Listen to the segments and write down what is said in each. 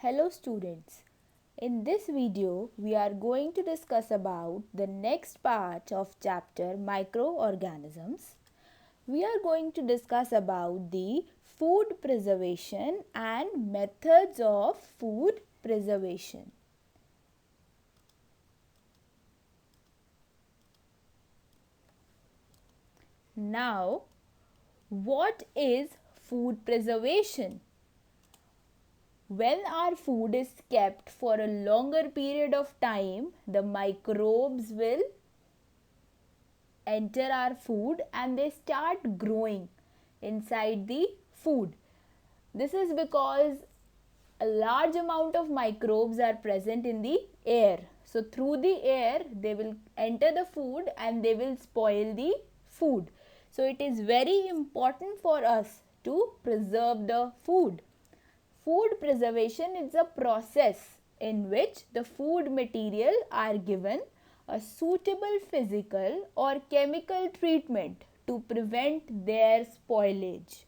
Hello students. In this video, we are going to discuss about the next part of chapter microorganisms. We are going to discuss about the food preservation and methods of food preservation. Now, what is food preservation? When our food is kept for a longer period of time, the microbes will enter our food and they start growing inside the food. This is because a large amount of microbes are present in the air. So, through the air, they will enter the food and they will spoil the food. So, it is very important for us to preserve the food. Food preservation is a process in which the food material are given a suitable physical or chemical treatment to prevent their spoilage.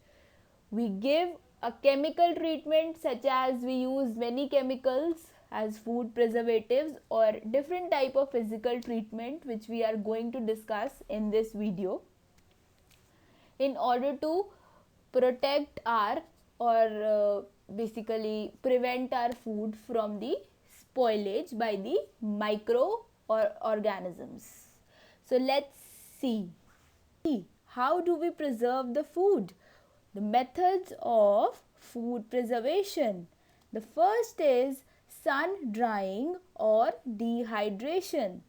We give a chemical treatment such as we use many chemicals as food preservatives or different type of physical treatment which we are going to discuss in this video in order to protect our or basically prevent our food from the spoilage by the microorganisms. So let's see how do we preserve the food. The methods of food preservation. The first is sun drying or dehydration.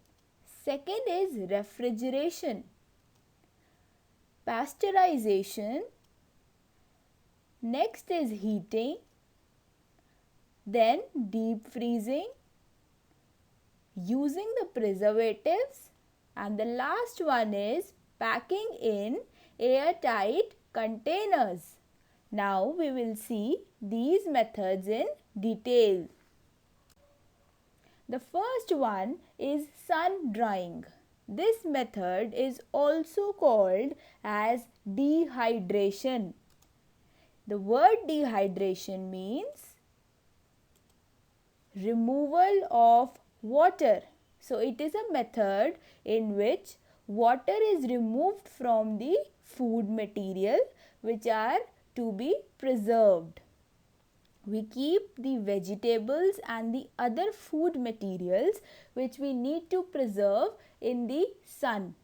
Second is refrigeration, pasteurization. Next is heating, then deep freezing, using the preservatives, and the last one is packing in airtight containers. Now we will see these methods in detail. The first one is sun drying. This method is also called as dehydration. The word dehydration means removal of water. So, it is a method in which water is removed from the food material which are to be preserved. We keep the vegetables and the other food materials which we need to preserve in the sun.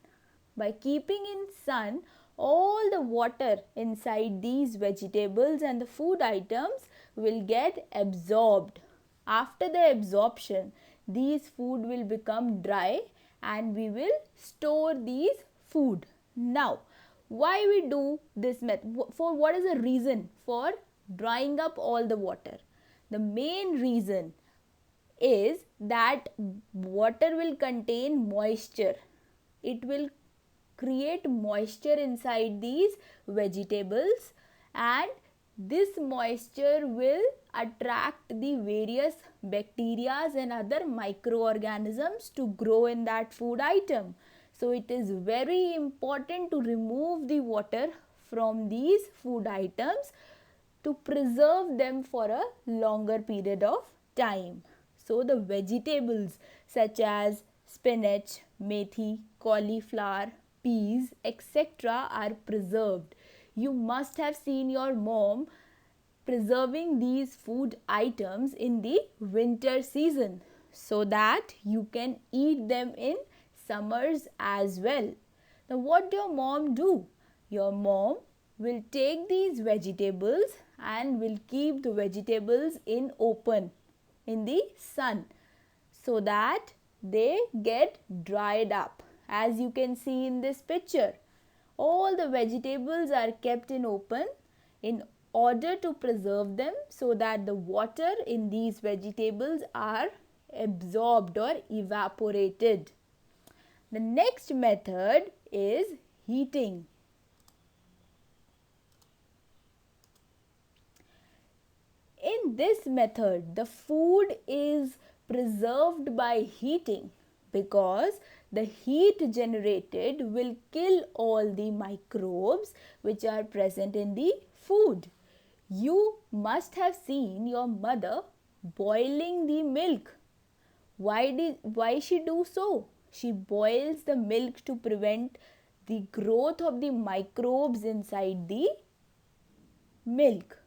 By keeping in sun, all the water inside these vegetables and the food items will get absorbed. After the absorption, these food will become dry and we will store these food. Now, why we do this method? For what is the reason for drying up all the water? The main reason is that water will contain moisture. It will create moisture inside these vegetables and this moisture will attract the various bacteria and other microorganisms to grow in that food item. So it is very important to remove the water from these food items to preserve them for a longer period of time. So the vegetables such as spinach, methi, cauliflower, peas, etc. are preserved. You must have seen your mom preserving these food items in the winter season so that you can eat them in summers as well. Now what do your mom do? Your mom will take these vegetables and will keep the vegetables in open in the sun so that they get dried up. As you can see in this picture, all the vegetables are kept in open in order to preserve them so that the water in these vegetables are absorbed or evaporated. The next method is heating. In this method, the food is preserved by heating because the heat generated will kill all the microbes which are present in the food. You must have seen your mother boiling the milk. Why she do so? She boils the milk to prevent the growth of the microbes inside the milk.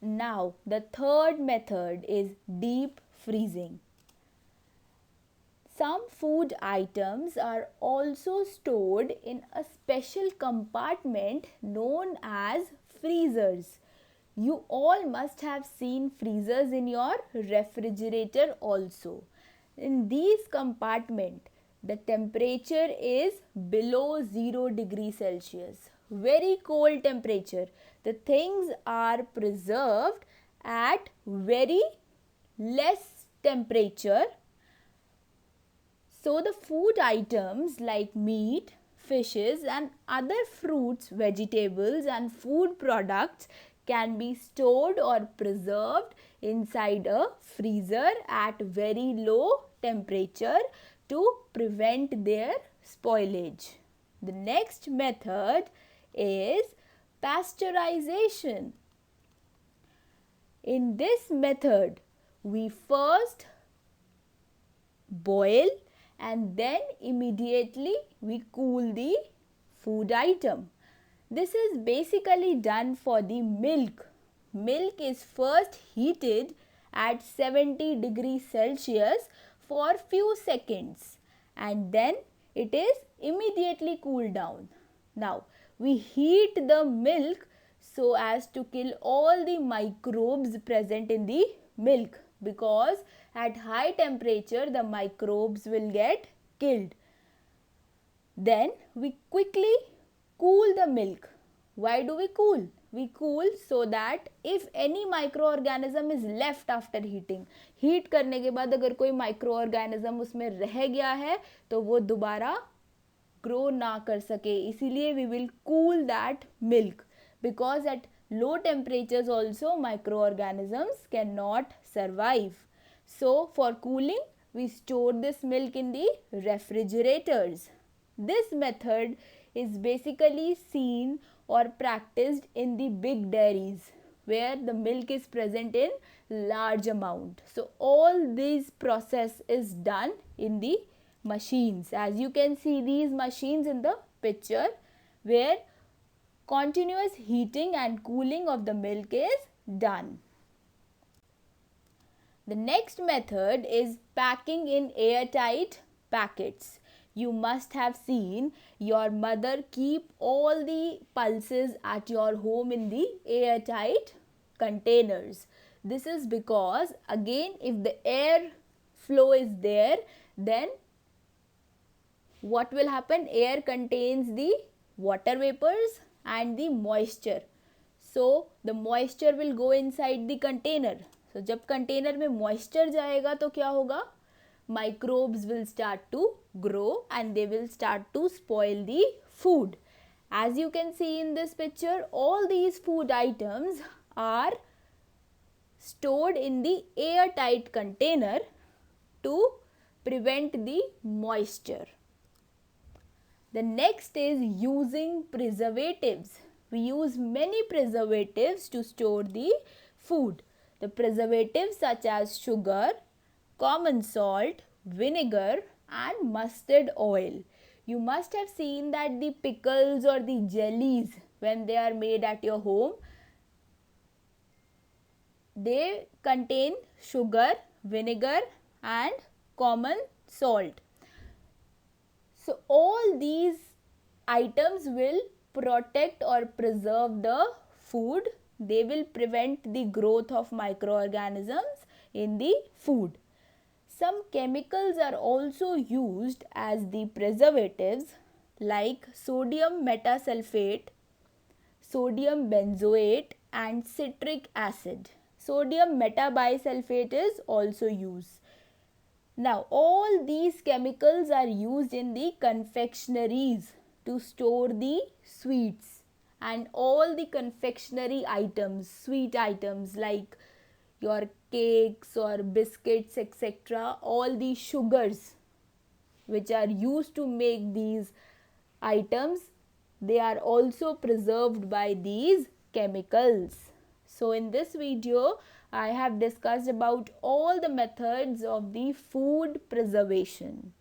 Now, the third method is deep freezing. Some food items are also stored in a special compartment known as freezers. You all must have seen freezers in your refrigerator also. In these compartments, the temperature is below 0 degree Celsius. Very cold temperature. The things are preserved at very less temperature. So the food items like meat, fishes and other fruits, vegetables and food products can be stored or preserved inside a freezer at very low temperature to prevent their spoilage. The next method is pasteurization. In this method, we first boil and then immediately we cool the food item. This is basically done for the milk. Milk is first heated at 70 degrees Celsius for few seconds and then it is immediately cooled down. Now, we heat the milk so as to kill all the microbes present in the milk, because at high temperature the microbes will get killed. Then we quickly cool the milk. Why do we cool? We cool so that if any microorganism is left after heating, heat करने के बाद अगर कोई microorganism उसमें रह गया है तो वो दोबारा grow ना कर सके. इसीलिए we will cool that milk, because at low temperatures also microorganisms cannot survive. So for cooling, we store this milk in the refrigerators. This method is basically seen or practiced in the big dairies where the milk is present in large amount. So all this process is done in the machines. As you can see these machines in the picture, where continuous heating and cooling of the milk is done. The next method is packing in airtight packets. You must have seen your mother keep all the pulses at your home in the airtight containers. This is because, again, if the air flow is there, then what will happen? Air contains the water vapors and the moisture. So the moisture will go inside the container. So जब container में moisture जाएगा तो क्या होगा? Microbes will start to grow and they will start to spoil the food. As you can see in this picture, all these food items are stored in the airtight container to prevent the moisture. The next is using preservatives. We use many preservatives to store the food. The preservatives such as sugar, common salt, vinegar and mustard oil. You must have seen that the pickles or the jellies, when they are made at your home, they contain sugar, vinegar and common salt. So all these items will protect or preserve the food. They will prevent the growth of microorganisms in the food. Some chemicals are also used as the preservatives, like sodium metasulfate, sodium benzoate and citric acid. Sodium metabisulfate is also used. Now all these chemicals are used in the confectionaries to store the sweets, and all the confectionery items, sweet items like your cakes or biscuits, etc. All the sugars which are used to make these items, they are also preserved by these chemicals. So in this video, I have discussed about all the methods of the food preservation.